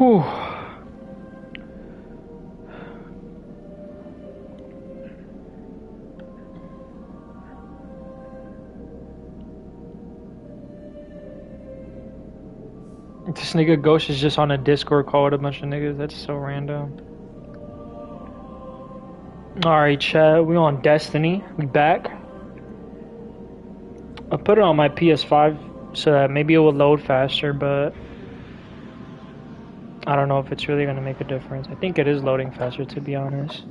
Whew. This nigga Ghost is just on a Discord call with a bunch of niggas. That's so random. Alright, chat. We on Destiny. We back. I put it on my PS5 so that maybe it will load faster, but I don't know if it's really going to make a difference. I think it is loading faster, to be honest.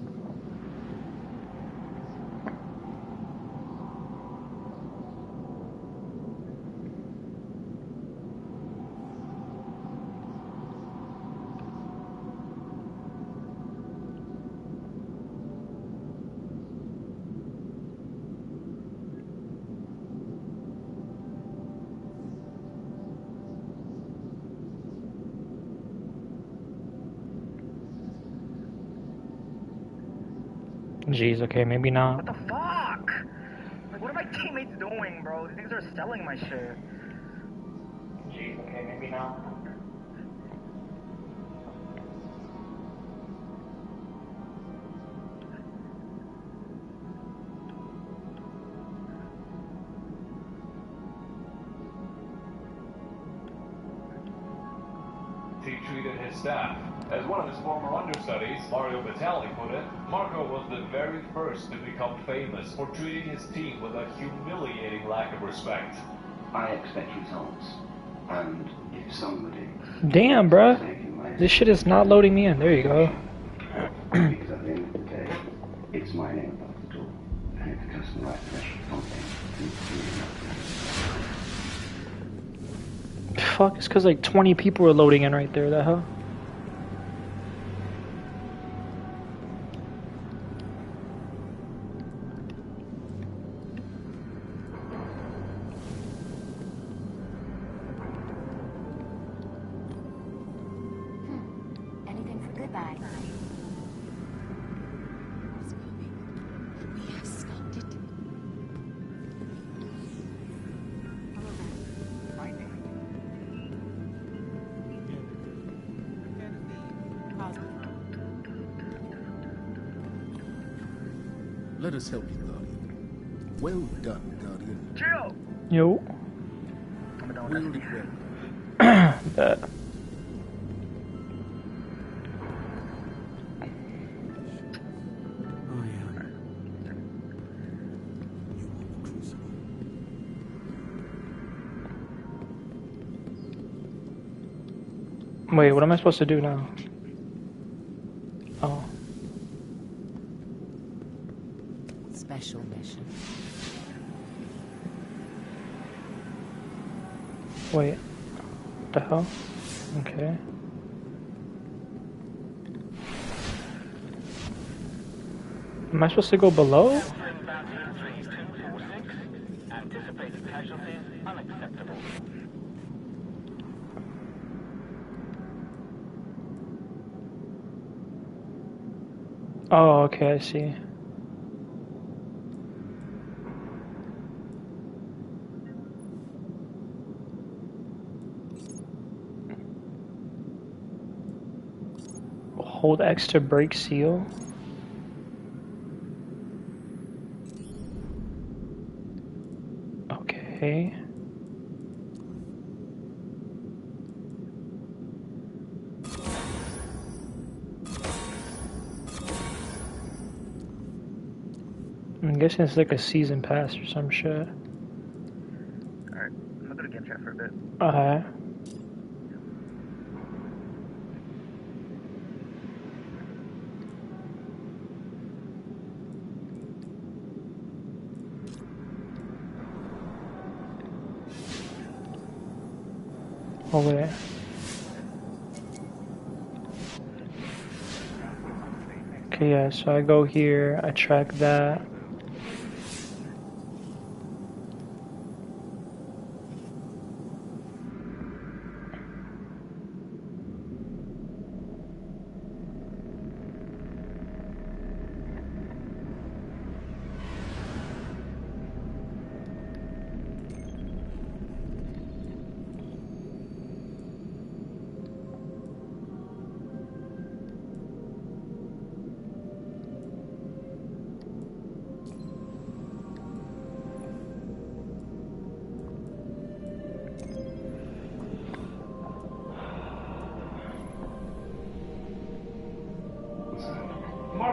Jeez, okay, maybe not. What the fuck? Like, what are my teammates doing, bro? These things are selling my shit. Jeez, okay, maybe not. He treated his staff. As one of his former understudies, Mario Batali, put it, Marco was the very first to become famous for treating his team with a humiliating lack of respect. I expect results, and if somebody... Damn, bruh. This shit is not loading me in. There you go. Because at the end of the day, it's my name above the door, and if the customer writes special content, Fuck, it's cause like 20 people are loading in right there. The hell? Anything for goodbye. We have stopped it. Let us help you, Guardian. Well done, Guardian. Chill! Yo. I'm done We'll with be that. ready. Bet. Wait, what am I supposed to do now? Oh. Special mission. Wait. What the hell? Okay. Am I supposed to go below? Anticipated casualties unacceptable. Oh, okay, I see. Hold X to break seal. Okay. I'm guessing it's like a season pass or some shit. Alright, I'm gonna go to game chat for a bit. Okay. Oh wait. Okay, yeah, so I go here, I track that.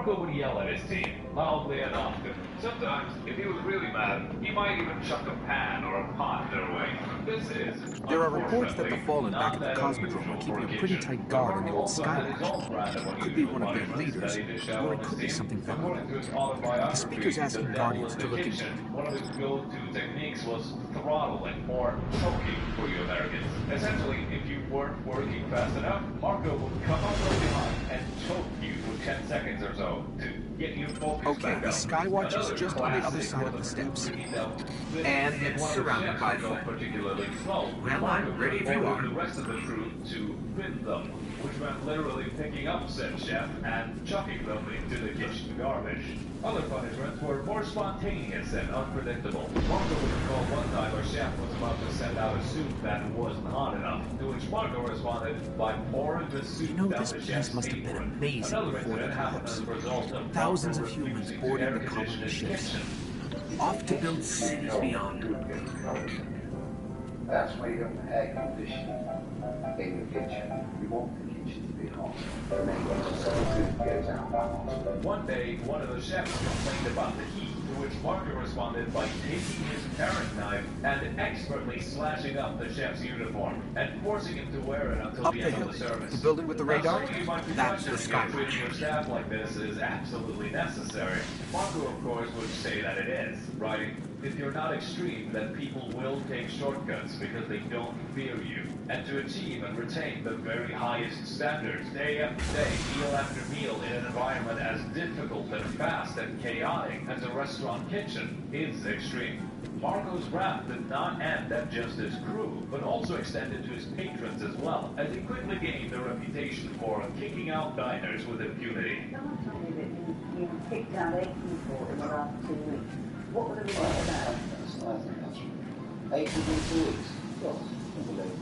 Marco would yell at his team, loudly and often. Sometimes, if he was really mad, he might even chuck a pan or a pot their way. This is, There are reports that the Fallen back at the not Cosmodrome are keeping a pretty tight guard on the old Skywatch. Could be one of their leaders, or it could be something valuable. The speaker's asking Guardians to look into it. One of his go-to techniques was throttling, or choking for you Americans. Essentially, if you weren't working fast enough, Marco would come up from behind and choke you for 10 seconds or so to get you focused Okay, back the up. Skywatch is Another just on the other classic side of the was steps. And it's surrounded by foam. Particularly slow. Well, I'm ready if you are. The rest of the crew to bin them, which meant literally picking up said chef and chucking them into the kitchen garbage. Other punishments were more spontaneous and unpredictable. Marco would recall one time a chef was about to send out a soup that wasn't hot enough, to which Marco responded by pouring the soup down this the place chef's must have been apron. amazing Another before the incident happened collapse. as a result of Thousands Marco of humans refusing boarding to the air condition colony his ships. kitchen. Off to build cities beyond. That's why you have air conditioning in the kitchen. You want the kitchen to be hot. And then when the food goes out that hot. One day, one of the chefs complained about the heat, to which Marco responded by taking his paring knife and expertly slashing up the chef's uniform and forcing him to wear it until Up the the end hill. of the service. The building with the radar? Now, you might be That's the questioning if Skywatch. treating your staff like this is absolutely necessary. Marco, of course, would say that it is, writing, "If you're not extreme, then people will take shortcuts because they don't fear you. And to achieve and retain the very highest standards, day after day, meal after meal, in an environment as difficult and fast and chaotic as a restaurant kitchen is extreme." Marco's wrath did not end at just his crew, but also extended to his patrons as well, as he quickly gained a reputation for kicking out diners with impunity. Someone told me that you picked out 8 people in the last 2 weeks. What were the results of that? I think that's right. 8 within 2 weeks.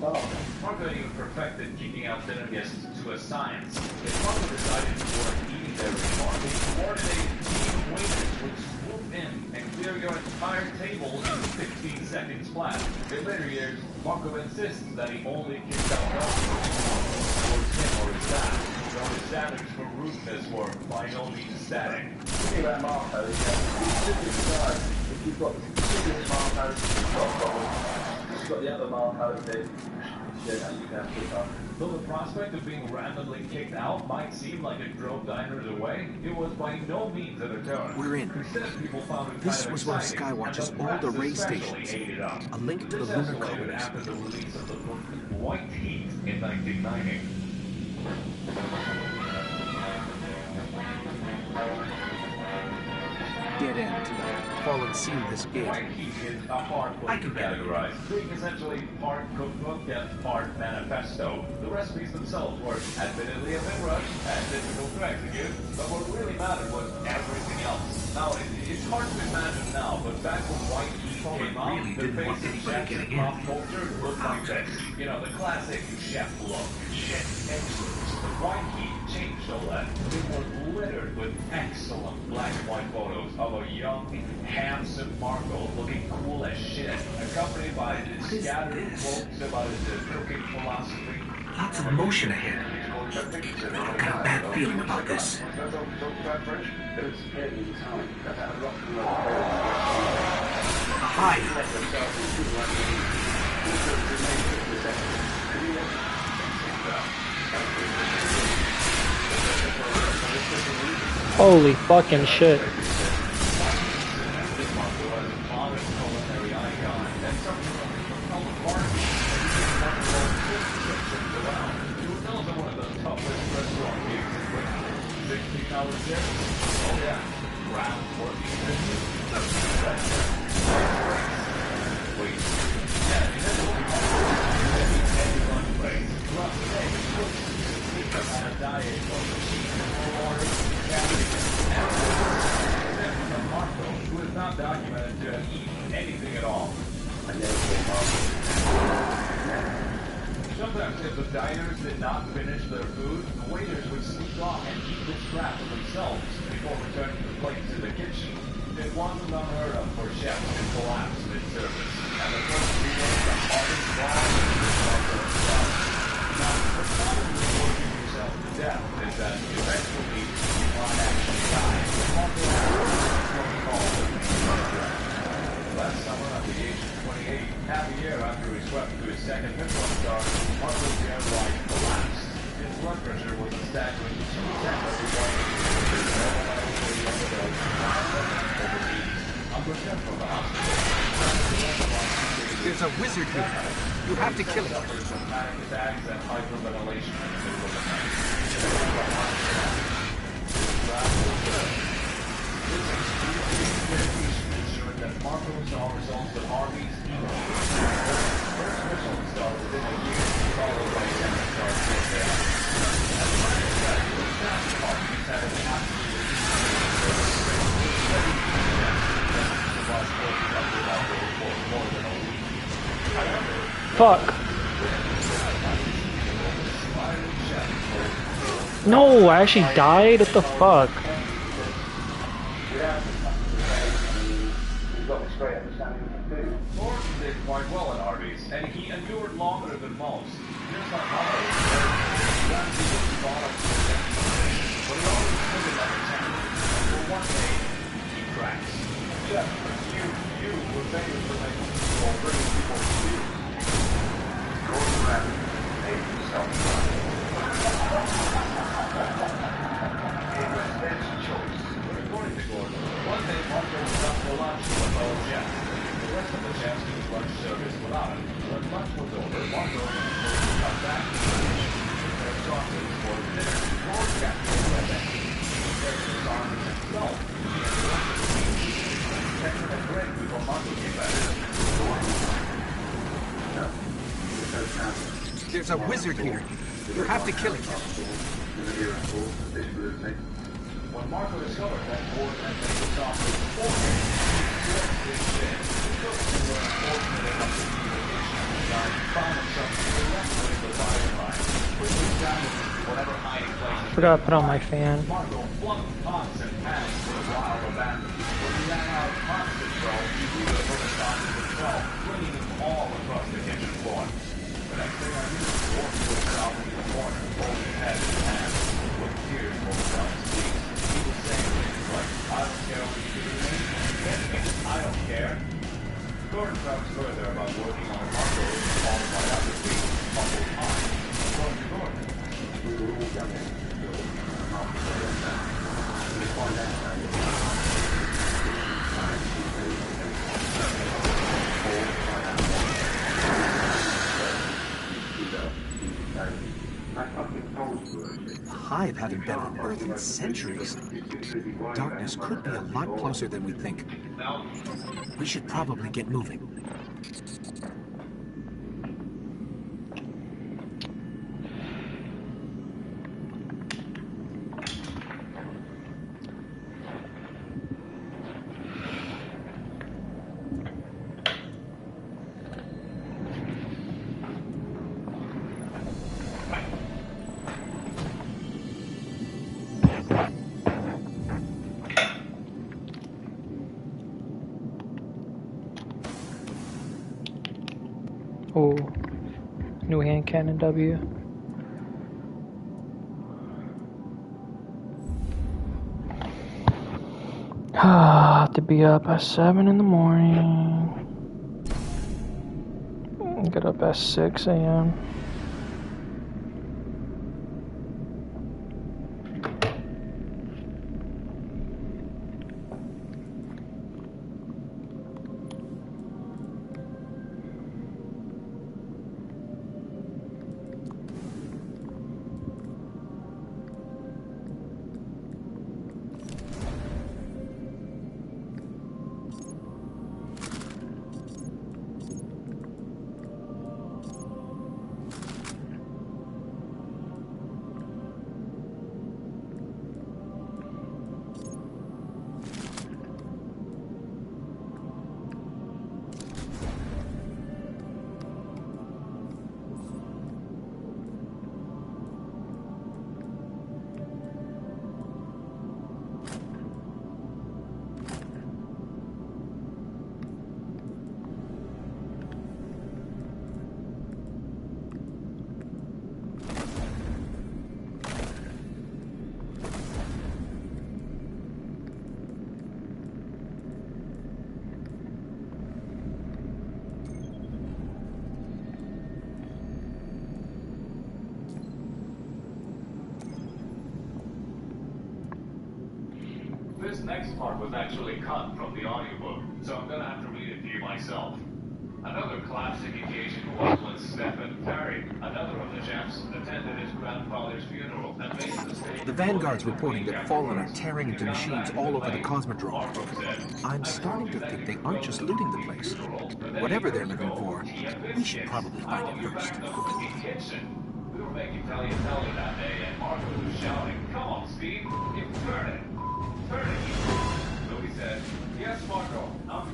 Well, Marco even perfected kicking out dinner guests to a science. If Marco decided to work eating there anymore, a coordinated team of waiters would swoop in and clear your entire table in 15 seconds flat. In later years, Marco insists that he only kicks out towards him or his staff, though his standards for rudeness were by no means static. Thinking about Marco, if you've got the biggest Marco, you've got a problem. If you've got the other Marco, then you can have to pick up. Though the prospect of being randomly kicked out might seem like it drove diners away, it was by no means a deterrent. We're in. Instead, people found it This kind of was one of exciting, Skywatch's and the old press array especially stations. ate it up. A link to the This lunar escalated colonies. after the release of the book White Heat in 1990. Dead end. Fallen seen this gate. White Heat is a hardcore I can categorized, being essentially part cookbook and part manifesto. The recipes themselves were admittedly a bit rushed and difficult to execute, but what really mattered was everything else. Now, it's hard to imagine now, but back when White Heat came out, really the didn't want face of anybody chefs getting in pop culture looked like this. You know, the classic chef look. Chef excellence. White Heat changed all that. It was littered with excellent black and white photos of a young, handsome Marco looking cool as shit, accompanied by scattered quotes about his cooking philosophy. Lots of emotion ahead. I've got a bad feeling about this. Hi. Holy fucking shit. Who is not documented to have eaten anything at all. Sometimes if the diners did not finish their food, the waiters would sneak off and eat the scraps themselves before returning the plates to the kitchen. It wasn't unheard of for chefs to collapse mid-service, and the first to was the hardest ball themselves. Now, the problem with working yourself to death is that eventually you want actually swept to his second missile star, Marco's airline collapsed. His blood pressure was a staggering 2 seconds under death from the hospital. There's a wizard here. You have to kill him. Panic attacks and hyperventilation in the middle of the night. Ensured that Marco saw results of Harvey's email. First missile star within a year, followed by second star shortly after. As a matter of fact, the past Harvey's had an absolute for more than a week. However, Fuck. No, I actually died? What the fuck? Thornton did quite well at Arby's, and he endured longer than most. Just like Harvey, Ramsey was bottom to the but he always took it like a champion. For one day, he cracks. Yeah, you were famous for making people bringing people to you. Gordon Ramsay made himself it was his choice. But according to Gordon, one day Marco was up for lunch with a fellow chef. The rest of the chefs used lunch service without him. When lunch was over, Marco was supposed to come back to the kitchen with their chocolates for dinner. Gordon got to the that he prepared his arms himself. He had lunch with the team. Texted a break before Marco came back. There's a wizard here. You have to kill him. When Marco discovered that Gordon had made the sausage for him, he flipped his shit. The cooks who were unfortunate enough to be in the kitchen at the time found themselves directly in the fire line. Quickly down to whatever hiding place. Forgot to put on my fan. Marco flung pots and pans to the wild abandon. When he ran out of pot control, he threw the first on himself, flinging them all across the kitchen floor. The next thing I knew, Gordon was out in the corner, holding his head in his hands, with tears rolling down his cheeks. He was saying things like, I don't care what you do to me. I don't care. Gordon talks further about working on Marco all the biography, Humble Pie. According to Gordon, We were all young and still after they went down. We find out how you The Hive haven't been on Earth in centuries. Darkness could be a lot closer than we think. We should probably get moving. Oh, new hand cannon W. I have to be up at 7 in the morning. Get up at 6 a.m. next part was actually cut from the audiobook, so I'm gonna have to read it to you myself. Another classic occasion was when Stephen Terry, another of the Gems, attended his grandfather's funeral and made the mistake. The Vanguard's reporting that Fallen are tearing into machines all over the Cosmodrome. I'm starting to think they aren't just looting the place. Whatever they're looking for, we should probably find it first. We were making Tagliatelle that day, and Marco was shouting, "Come on, Steve, you turn it! Turn it!" So he said, "Yes, Marco, on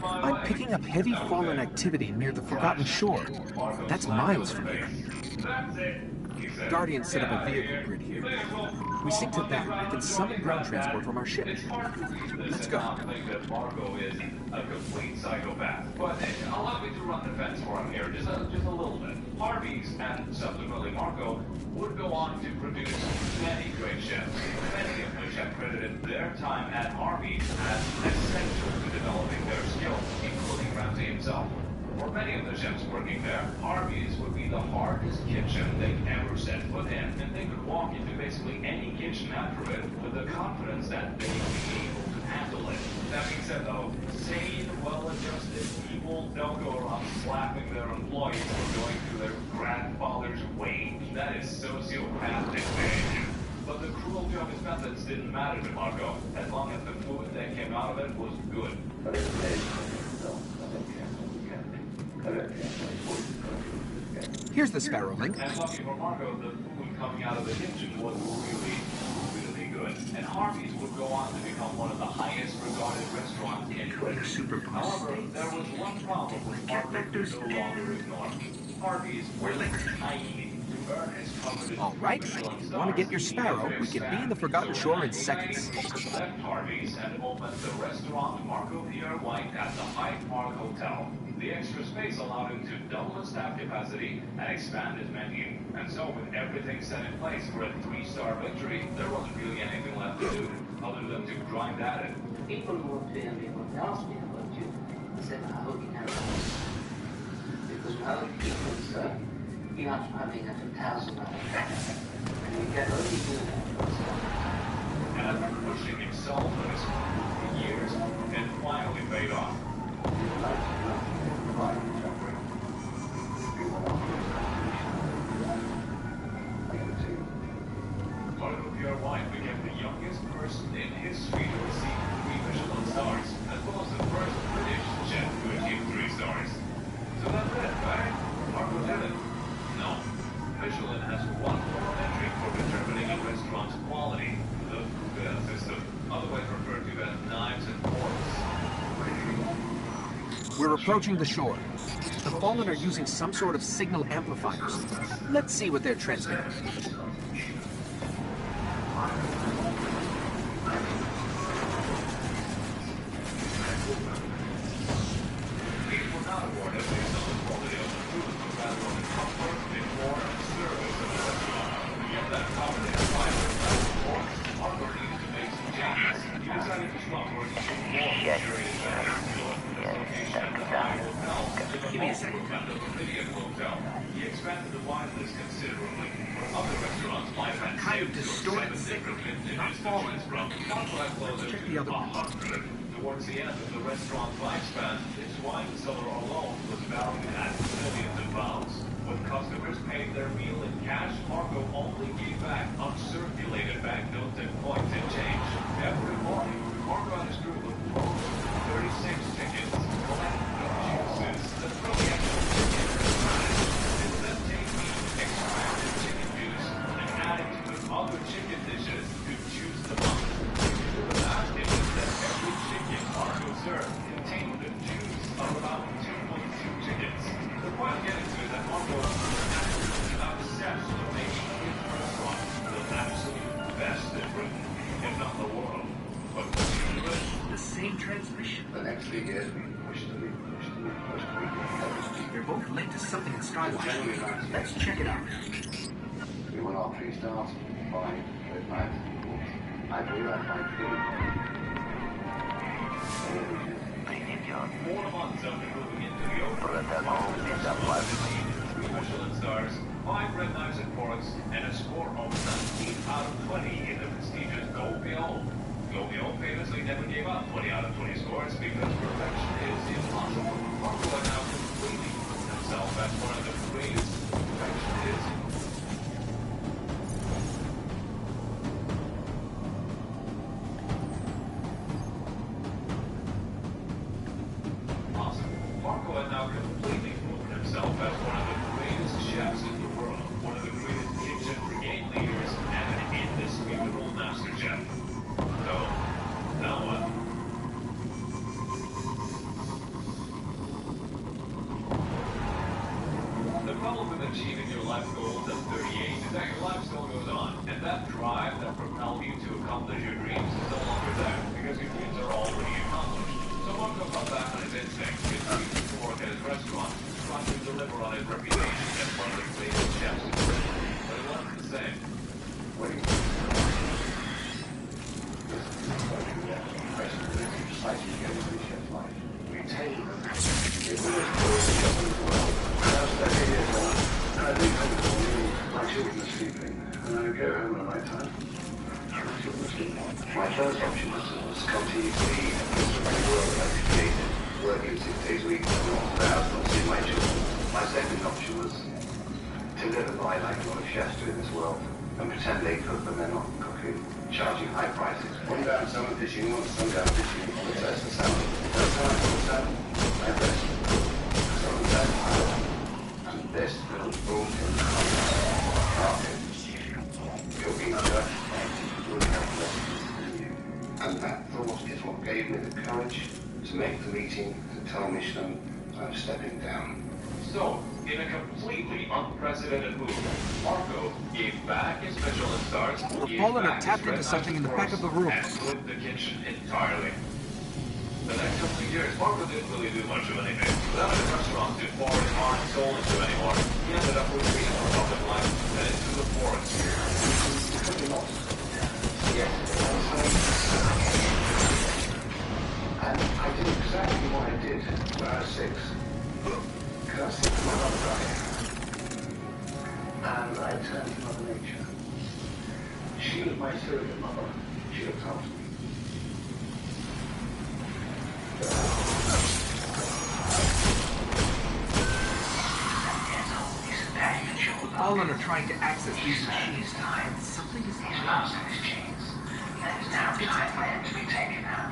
my way." I'm picking up heavy Fallen activity near the Forgotten Shore. That's miles from here. That's it, he said. Guardians set up a vehicle grid here. We sync to that, we can summon ground transport from our ship. Let's go. I think that Marco is a complete psychopath, but allow me to run the fence for him here, just a little bit. Harvey's and subsequently Marco would go on to produce many great ships, many of which have credited their time at Harvey's as essential to developing their skills, including Ramsey himself. For many of the ships working there, Harvey's would be the hardest kitchen they'd ever set foot in, and they could walk into basically any kitchen after it with the confidence that they'd be able to handle it. That being said, though, sane, well-adjusted people don't go around slapping their employees for going through their grandfather's wage. That is sociopathic behavior. But the cruelty of his methods didn't matter to Marco, as long as the food that came out of it was good. But it's made. No, I don't care. I don't care. Here's the Sparrow link. And lucky for Marco, the food coming out of the kitchen was really good. And Harvey's would go on to become one of the highest regarded restaurants in Britain. However, there was one problem with Marco no longer ignored. Harvey's was tiny. All right, if you want to get your Sparrow, we can be in the Forgotten Shore in seconds. Left Harvey's and opened the restaurant Marco Pierre White at the Hyde Park Hotel. The extra space allowed him to double his staff capacity and expand his menu. And so, with everything set in place for a 3-star victory, there wasn't really anything left to do other than to grind at it. People who work there, they would ask me about you. I said, I hope you never ask. Because without people, you're not having a $1,000 and you get what you do that. And after pushing himself and his crew for years, it finally paid off. Marco Pierre White became the youngest person in history to receive 3 Michelin stars, as well as the first British chef to achieve 3 stars. So that's it, right? Marco did it. No. Michelin has one more metric for determining a restaurant's quality, the Fugger system, otherwise referred to as knives and forks. We're approaching the shore. The Fallen are using some sort of signal amplifiers. Let's see what they're transmitting. These were not awarded based on the quality of the food, but rather on the comfort, decor, and service of the restaurant. To get that coveted in 5 forks, Marco needed to make some changes. He decided to stop working for more luxurious venues. Give me a second. He expanded the wine list considerably. Other restaurants might have kind of distorted signal, not Fallen. Check the other one. 100. Towards the end of the restaurant's lifespan, its wine cellar alone was valued at millions of pounds. When customers paid their meal in cash, Marco only gave back uncirculated banknotes and coins and change. Every morning, Marco and his crew would close 36 tickets, collect the juices, the brilliant chicken and then take the extracted chicken juice and add it to other chicken dishes to choose the most. The basket is that every chicken Marco served contained the juice of about 2.2 chickens. The point I'm getting to is that Marco was obsessed with making his restaurant the absolute best in Britain, if not the world. But The same transmission. The next 3 years, we pushed to be. They're both linked to something in Skywatch. Let's check it out. We won our 3 stars, 5, red knives, I believe I find 3. 4 months after moving into the open, Marco 3 Michelin stars, 5 red knives and forks, and a score of 19 out of 20 in the prestigious Go Beyond course, because perfection is impossible. Marco has now completely proven himself as one of the greatest perfectionists. Marco has now completely proven himself as one of the greatest chefs in the world, one of the greatest kitchen brigade leaders, and an indisputable master chef. So, now what? The problem with achieving your life goals at 38 is that your life still goes on, and that drive that propelled you to accomplish your dreams is no longer there, because your dreams are already accomplished. So Marco fell back on his instincts, continued to work at his restaurant, trying to deliver on his reputation as one of the greatest chefs in the world. But it wasn't the same. My first option was to continue to be a world educated, working 6 days a week, not seeing my children. My second option was to live a life like a lot of chefs do in this world and pretend they cook when they're not cooking, charging high prices. One down salmon fishing, one sundown fishing, on the test of salmon. First time I caught salmon, I best salmon salmon. And this little boom in the carpet, cooking judge, would help lessons. And that thought is what gave me the courage to make the meeting and tell Michelin I'm stepping down. So, in a completely unprecedented move, Marco gave back his Michelin stars, Paulin had tapped into something in the back of the room. and flipped the kitchen entirely. The next couple of years, Marco didn't really do much of anything. Without his restaurant to pour his heart and soul into anymore, he ended up with freedom from public life and into the forest. And I did exactly what I did when I was 6. Cursing my mother died. And I turned to Mother Nature. She was my surrogate mother. She looked after me. Paulin are trying to access these machines. Something is lost in his chains. There is now time for him to be taken out.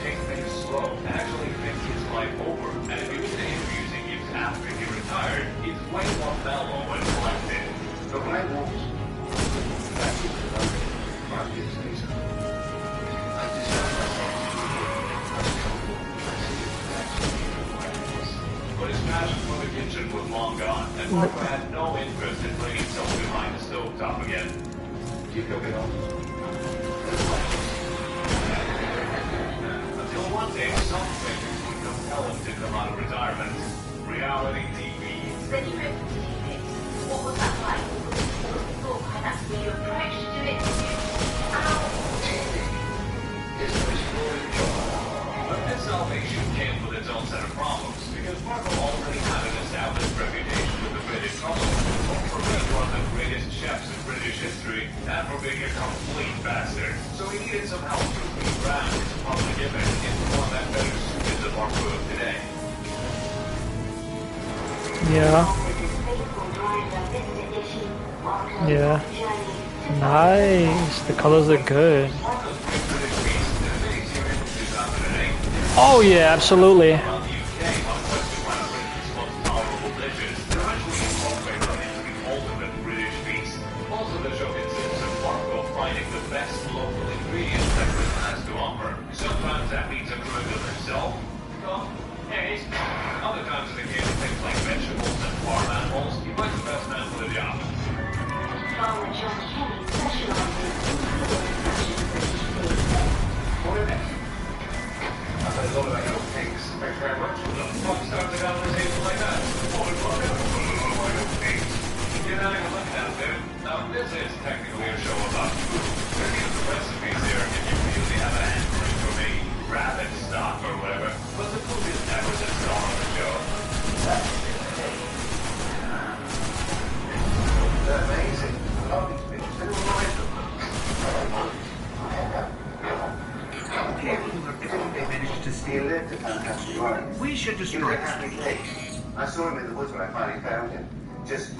Take things slow and actually think his life over. And if he was interviewing you after he retired, he's way more mellow and collected. But when I walked back into the London 5 years later, I discovered myself as comfortable But his passion for the kitchen was long gone, and Marco had no interest in putting himself behind the stovetop again. keep cooking on. Until one day, something would compel him to come out of retirement. Reality TV. Then you went to TV. What was that like? What was the thought behind that? Were you approached to do it? TV is the most boring job. But this salvation came with its own set of problems, because Marco already had an established reputation with the British public, both for being one of the greatest chefs in British history, and for being a complete bastard. So he needed some help to rebrand his public image into one that better suited the Marco of today. Yeah. Yeah. Nice. The colors look good. Oh yeah, absolutely. Sometimes that means a crew of himself. Eggs. Other times in the case of things like vegetables and farm animals, he finds the best man for the job. Farmer John Kelly specializes in food and British food. It's all about your pigs. Thanks very much. What starts a conversation like that? You're having a look now, dude. Now, this is technically a show about food. There's even recipes here if you really have a hankering for me. Rabbit stock or whatever. But the food is never this star on the show. They're amazing. Love these pigs. They were right. They managed to steal it. A fantastic life. We should He was destroy a it. happy pig. I saw him in the woods when I finally found him. Just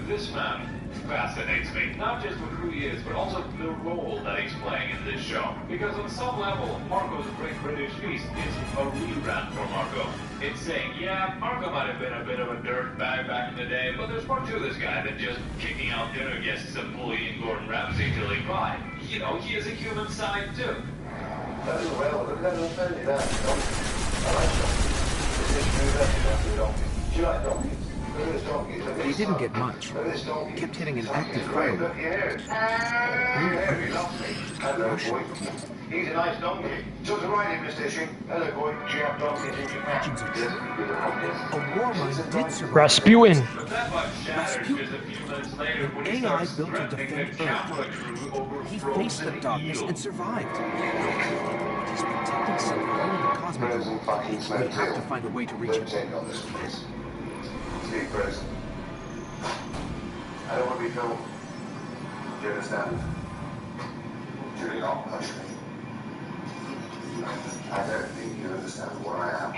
This man fascinates me, not just with who he is, but also the role that he's playing in this show. Because on some level, Marco's Great British Feast is a rerun for Marco. It's saying, yeah, Marco might have been a bit of a dirtbag back in the day, but there's more to this guy than just kicking out dinner guests and bullying Gordon Ramsay till he cried. You know, he has a human side too. very well. Look at that little family there. I like donkeys. This is true, that's exactly a donkey. Do you like donkeys? Look at this donkey. Look at But he this didn't donkey. get much. Look at this donkey. Kept hitting an active Great, foe. look here. Here, he loves me. Hello, boy. He's a nice donkey. So to ride him, Mr. Ishing. Hello, boy. Do you have donkeys in Japan? Legends of Yes, we do. A war mine did survive. Rasputin. But that much shattered just a few minutes later when he AI starts built to threatening the defend camera Earth. crew over He faced the frozen darkness eel. and survived. But he's protecting something in the Frozen fucking cosmos. smoke We have to too. find a way to reach Don't it. take on this, please. Speak frozen. I don't want to be filmed. Do you understand? Do you not push me? I don't think you understand what I am.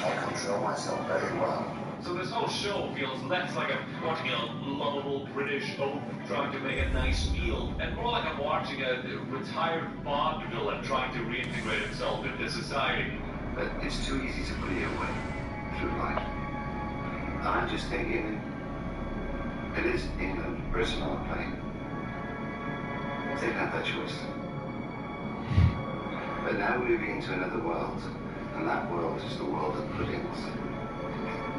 I control myself very well. So this whole show feels less like I'm watching a lovable British oaf trying to make a nice meal, and more like I'm watching a retired Bond villain trying to reintegrate himself into society. But it's too easy to put your way through life. I'm just thinking, it is England, Britain on a plane. They had that choice. But now we're moving into another world, and that world is the world of puddings.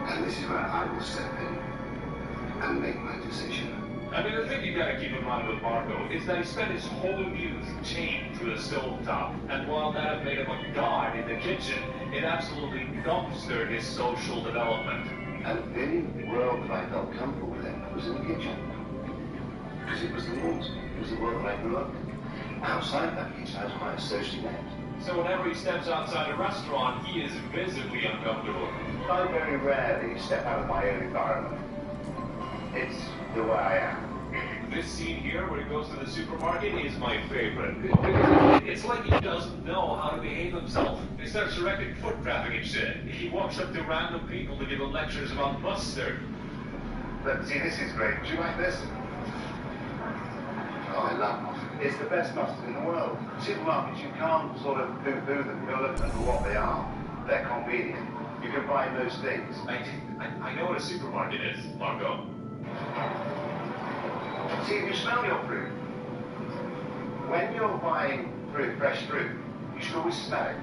And this is where I will step in and make my decision. I mean, the thing you gotta keep in mind with Marco is that he spent his whole youth chained to a stovetop, and while that made him a god in the kitchen, it absolutely dumpstered his social development. And the only world that I felt comfortable with was in the kitchen. Because it was the rules. It was the world that I grew up in. Outside that kitchen, I was quite socially net. So whenever he steps outside a restaurant, he is visibly uncomfortable. I very rarely step out of my own environment. It's the way I am. This scene here, where he goes to the supermarket, is my favorite. It's like he doesn't know how to behave himself. He starts directing foot traffic and shit. He walks up to random people to give them lectures about mustard. But see, this is great. Do you like this? Oh, I love mustard. It's the best mustard in the world. Supermarkets, you can't sort of poo-poo them. You'll look at them for what they are. They're convenient. You can buy most things. I know what a supermarket is, Marco. See, if you smell your fruit, when you're buying fruit, fresh fruit, you should always smell it.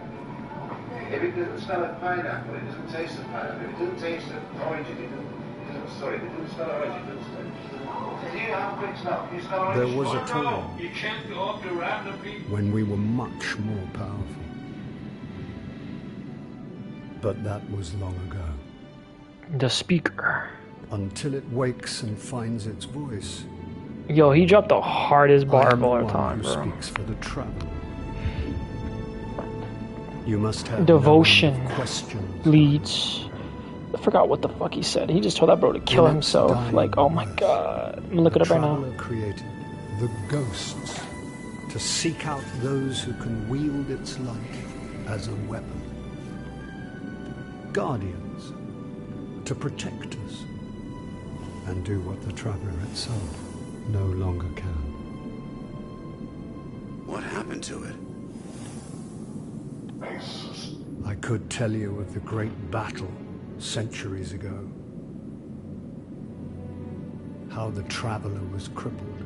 If it doesn't smell of pineapple, it doesn't taste of pineapple. If it doesn't taste of orange, if it doesn't smell of orange, it doesn't smell. Do you have a quick smell? You smell orange? There was a Marco, time you can't go up to random people. when we were much more powerful. But that was long ago. The speaker. Until it wakes and finds its voice. Yo, he dropped the hardest I bar am of the all one time, who bro. speaks for the traveler. You must have Devotion no end of questions. leads. I forgot what the fuck he said. He just told that bro to kill In its himself. dying Like, oh my moments, god. I'm gonna look the it up right now. traveler created the ghosts to seek out those who can wield its light as a weapon. Guardians to protect us and do what the traveler itself no longer can. What happened to it? I could tell you of the great battle centuries ago. How the traveler was crippled.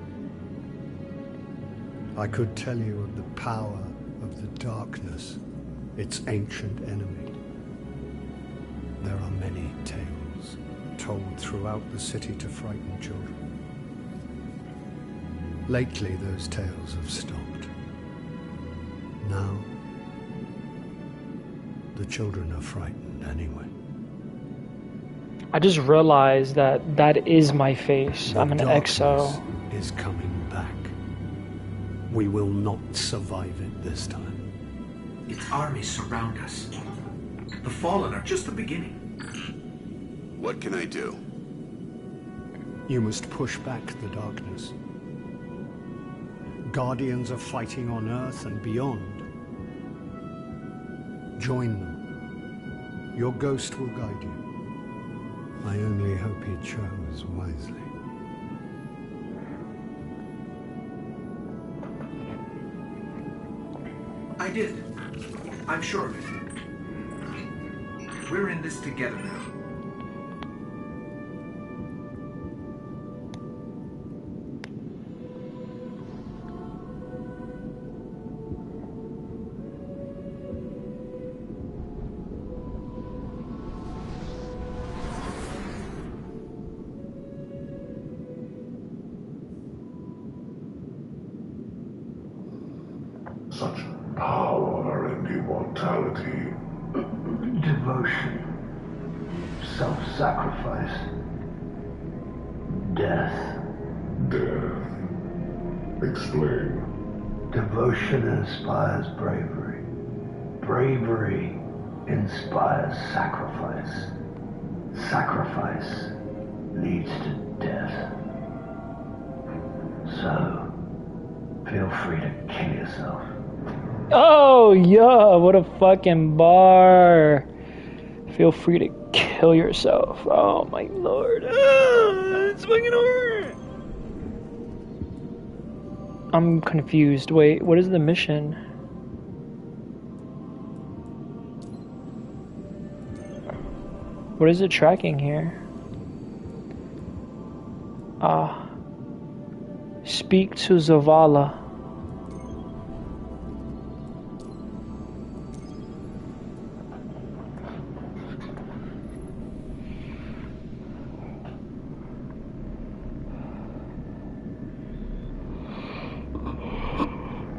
I could tell you of the power of the darkness, its ancient enemy. There are many tales told throughout the city to frighten children. Lately, those tales have stopped. Now, The children are frightened anyway. I just realized that that is my face. The I'm an darkness EXO. is coming back. We will not survive it this time. Its armies surround us. The Fallen are just the beginning. What can I do? You must push back the darkness. Guardians are fighting on Earth and beyond. Join them. Your ghost will guide you. I only hope he chose wisely. I did. I'm sure of it. We're in this together now. Such power and immortality. Devotion. Self-sacrifice. Death. Death. Explain. Devotion inspires bravery. Bravery inspires sacrifice. Sacrifice leads to death. So, feel free to kill yourself. Oh, yeah, what a fucking bar. Feel free to kill yourself. Oh, my lord. It's fucking over. I'm confused. Wait, what is the mission? What is it tracking here? Speak to Zavala.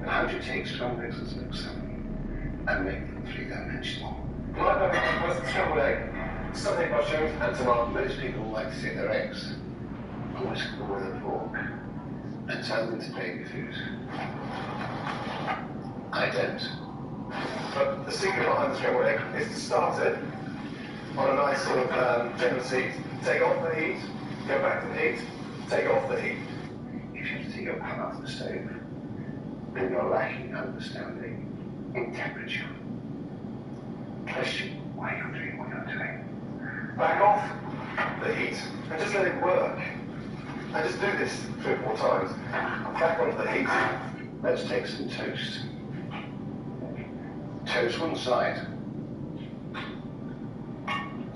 How do you take strong exotics and make them three-dimensional? What's the scrambled egg? Something mushrooms and tomato. Most people like to take their eggs, whisk them with a fork, and turn them into baby food. I don't. But the secret behind the scrambled egg is to start it on a nice sort of generous heat, take off the heat, go back to the heat, take off the heat. If you have to take your pan off the stove, then you're lacking understanding in temperature. Question why you're doing what you're doing. Back off the heat and just let it work. And just do this 3 or 4 times. Back onto the heat. Let's take some toast. Toast one side.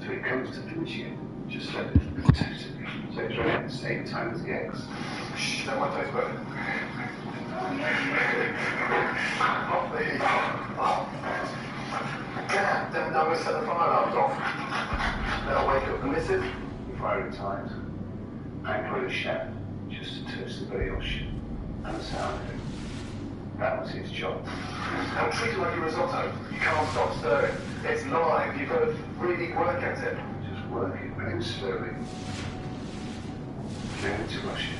So it comes to finish it, just let it be toasted. So it's ready at the same time as the eggs. Shh, don't want toast burning. Off the heat. Oh. God damn, I'm going to set the fire alarms off. That'll wake up the missus. Firing tight. I employed a chef just to toast the brioche and the sound of it. That was his job. And treat it like a risotto. You can't stop stirring. It's live. You've got to really work at it. Just work it very slowly. You don't need to rush it.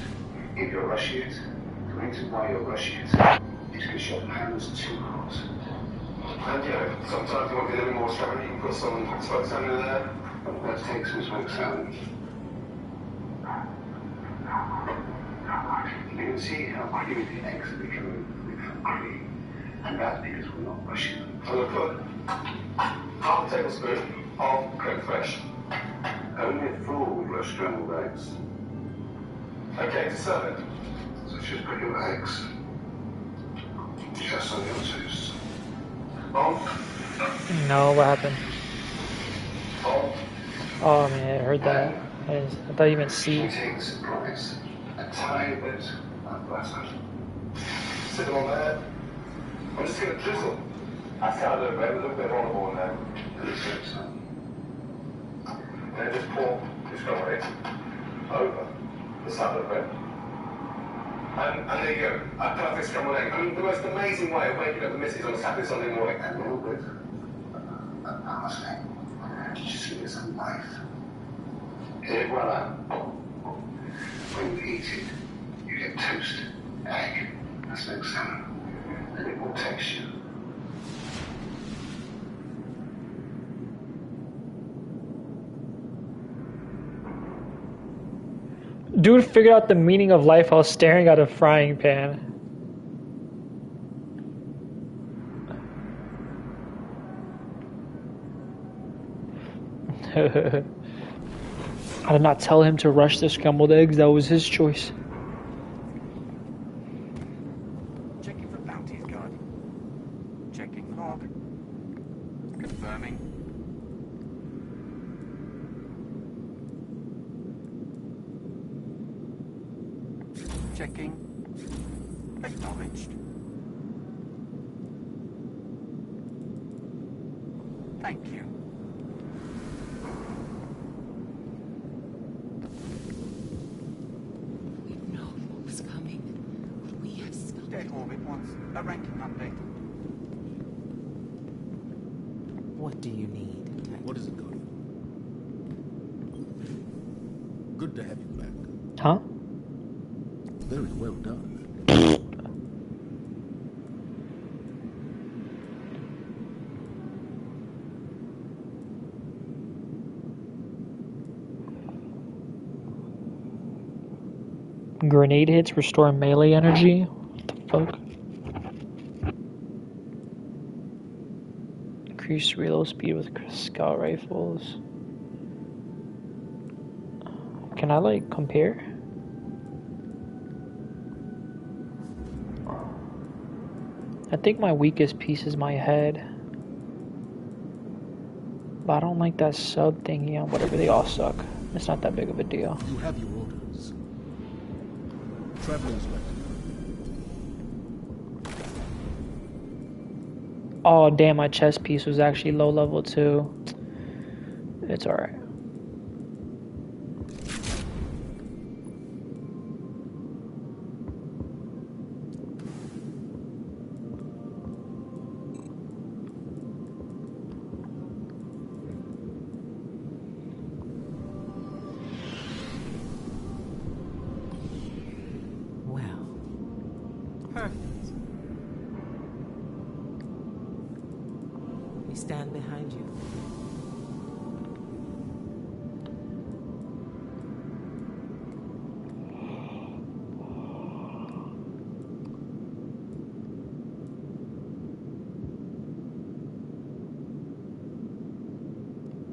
If you're rushing it, the reason why you're rushing it is because your pan's too hot. And you know, sometimes you want to be a little more extravagant. You can put some smoked salmon in there. Let's take some smoked salmon. You can see how creamy the eggs are becoming with cream. And that's because we're not rushing them. I'm going to put half a tablespoon of creme fraiche. Only a full of scrambled eggs. Okay, to serve it. So just put your eggs just on your toast. On. No, what happened? On. Oh, man, I heard that. I thought you meant C. Take the surprise. A tiny bit of butter. Sit them on there. I'm just going to drizzle. That's how a little bit of olive oil in there. Then just pour the scrambled eggs over the salad bread. And there you go, a perfect scrambled egg. I mean, the most amazing way of waking up the missus on a Saturday, Sunday morning. A little bit Gosling. She is a life. Well, when you eat it, you get toast, egg, and smoked salmon. And it will taste you. Dude figured out the meaning of life while staring at a frying pan. I did not tell him to rush the scrambled eggs. That was his choice. Checking for bounties, guard. Checking log. Confirming. Checking. Acknowledged. Thank you. A ranking update. What do you need? What is it, Cody? Good to have you back. Huh? Very well done. Grenade hits restore melee energy. What the fuck? Increase reload speed with scout rifles. Can I like compare? I think my weakest piece is my head. But I don't like that sub thingy on whatever, they all suck. It's not that big of a deal. You have your orders. Travelers left. Oh damn, my chest piece was actually low level too. It's alright. Stand behind you.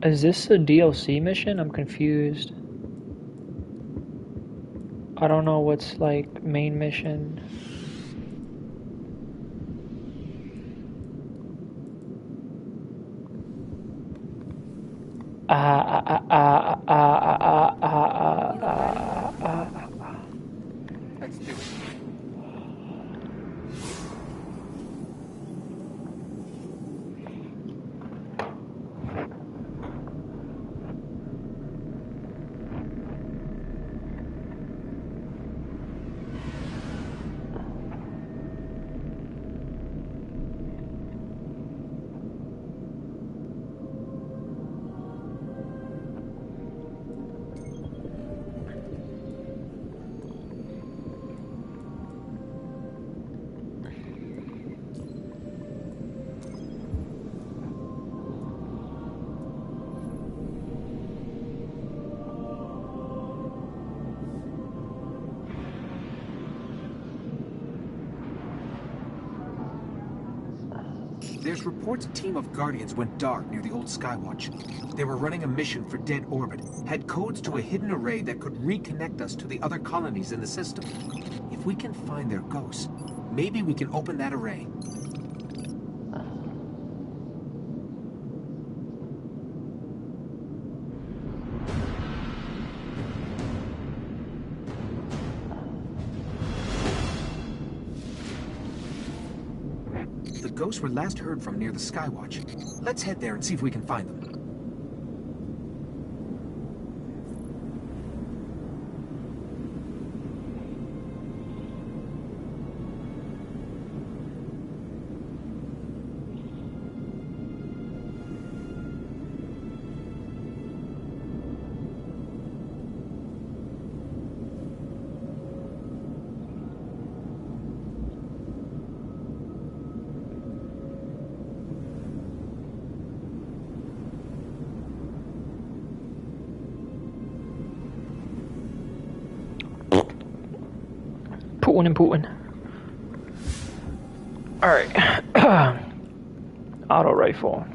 Is this a DLC mission? I'm confused. I don't know what's like main mission. Let's do it. There's reports a team of Guardians went dark near the old Skywatch. They were running a mission for Dead Orbit, had codes to a hidden array that could reconnect us to the other colonies in the system. If we can find their ghosts, maybe we can open that array. The ghosts were last heard from near the Skywatch. Let's head there and see if we can find them. important. Alright. Auto rifle.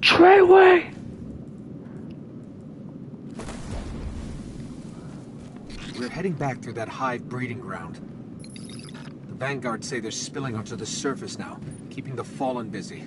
Treyway! We're heading back through that hive breeding ground. The Vanguard say they're spilling onto the surface now, keeping the Fallen busy.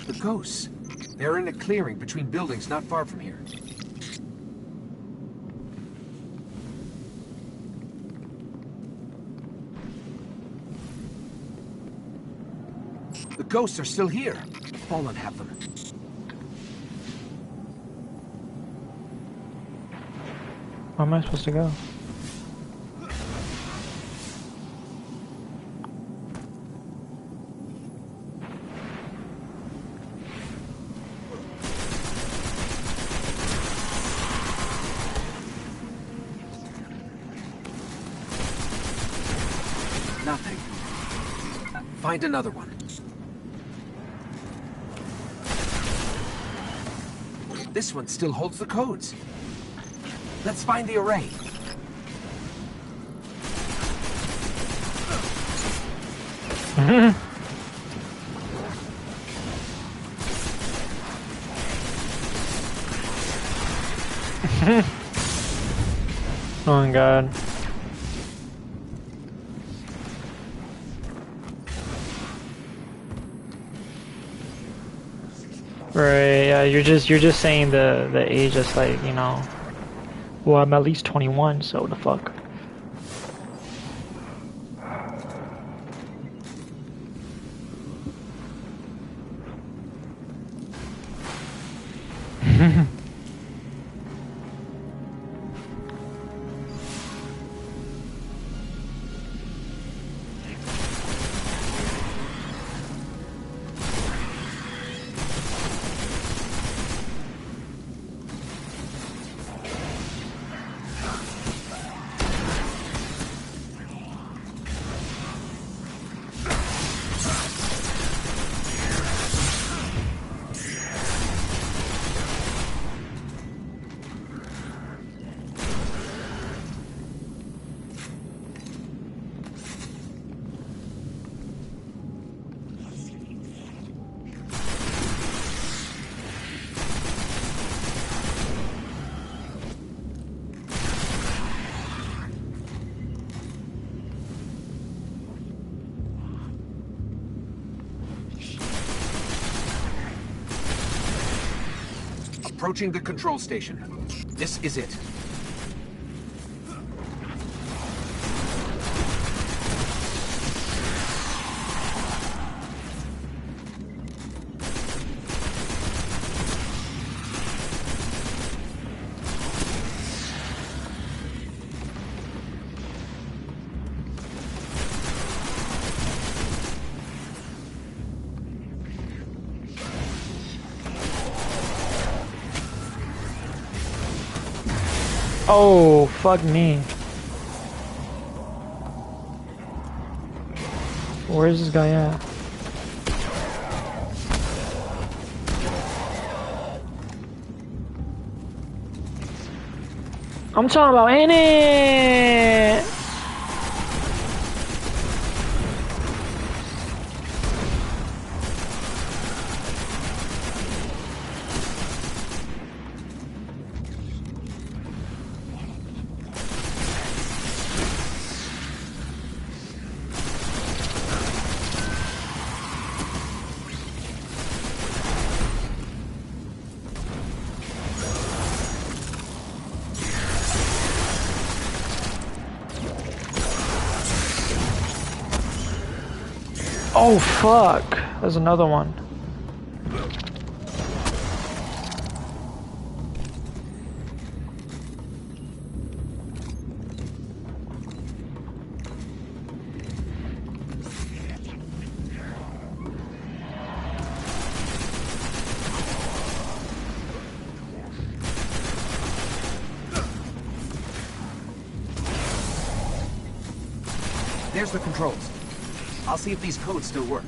The ghosts. They're in a clearing between buildings not far from here. The ghosts are still here. The Fallen have them. Where am I supposed to go? Nothing. Find another one. This one still holds the codes. Let's find the array. Oh my god. Right, yeah, you're just saying the age is like, you know. Well, I'm at least 21, so the fuck. Approaching the control station. This is it. Oh, fuck me. Where's this guy at? I'm talking about in it. Oh fuck, there's another one. There's the controls. I'll see if these codes still work.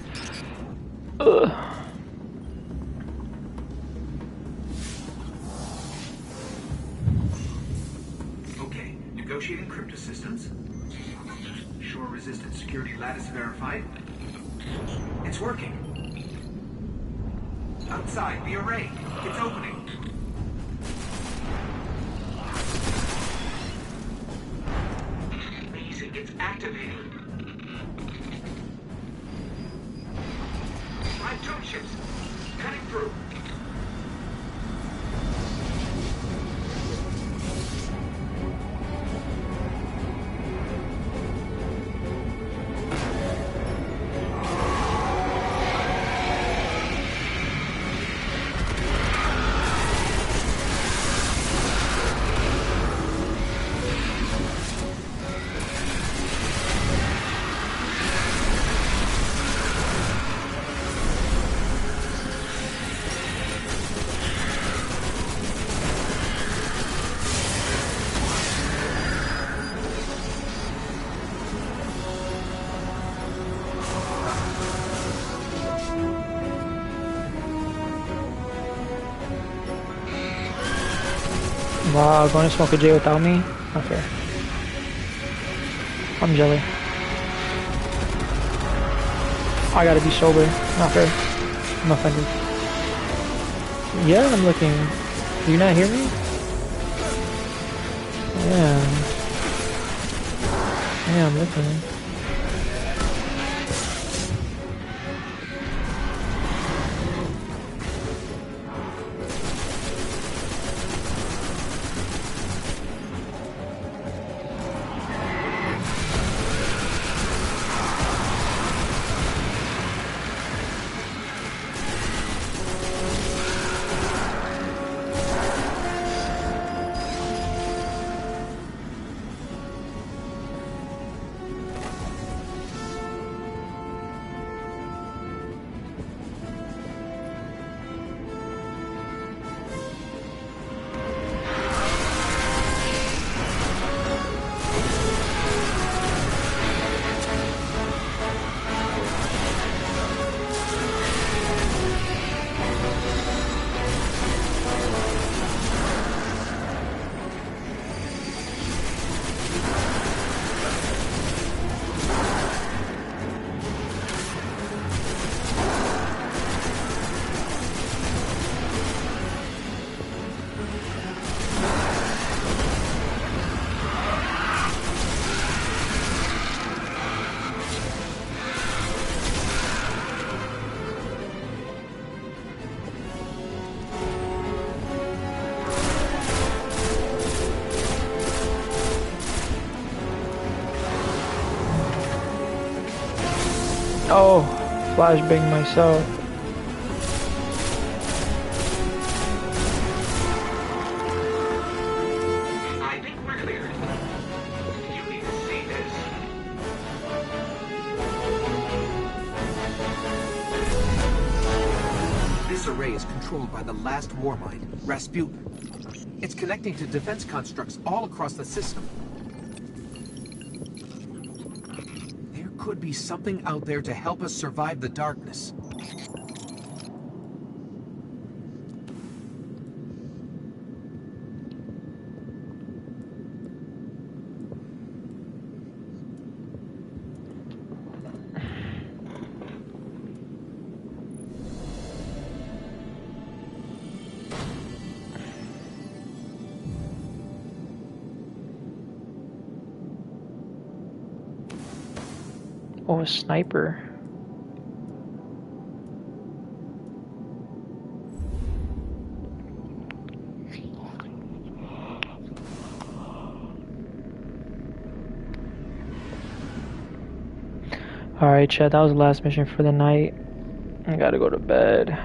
Okay, negotiating crypto systems. Shore resistant security lattice verified. It's working. Outside, the array. It's opening. Amazing, it's activating. Jump ships cutting through. Wow, going to smoke a J without me? Not fair. I'm jelly. I gotta be sober. Not fair. I'm offended. Yeah, I'm looking. Do you not hear me? Yeah. Yeah, I'm looking. Oh, flashbang myself. I think we're clear. You need to see this. This array is controlled by the last Warmind, Rasputin. It's connecting to defense constructs all across the system. There could be something out there to help us survive the darkness. Oh, a sniper. Alright, chat, that was the last mission for the night. I gotta go to bed.